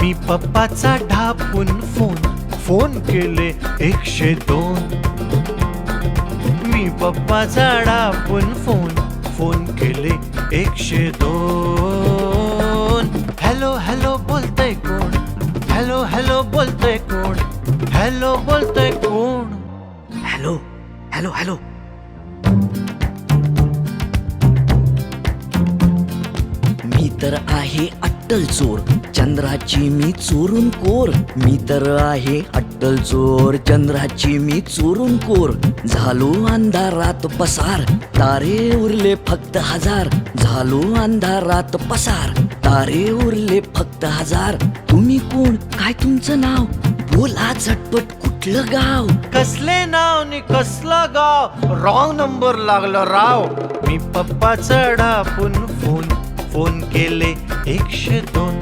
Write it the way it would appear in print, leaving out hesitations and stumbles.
मी पप्पाचा ढापून phone केले 102. मी पप्पाचा ढापून phone केले 102. Hello hello बोलतय कोण? हॅलो हॅलो बोलतय कोण? हॅलो बोलतय कोण? Hello hello hello. मी तर आहे अट्टल चोर, चंद्राची मी चोरून कोर. मी तर आहे अट्टल चोर, चंद्राची मी चोरून कोर. झालो अंधारात पसार, तारे उरले फक्त 1000. झालो अंधारात पसार, तारे उरले फक्त 1000. तुम्ही कोण? काय तुमचं नाव? बोला झटपट, कुठलं गाव? कसले नाव नि कसला गाव? रॉंग नंबर लागला राव. मी पप्पाचा ढापून फोन केले 102.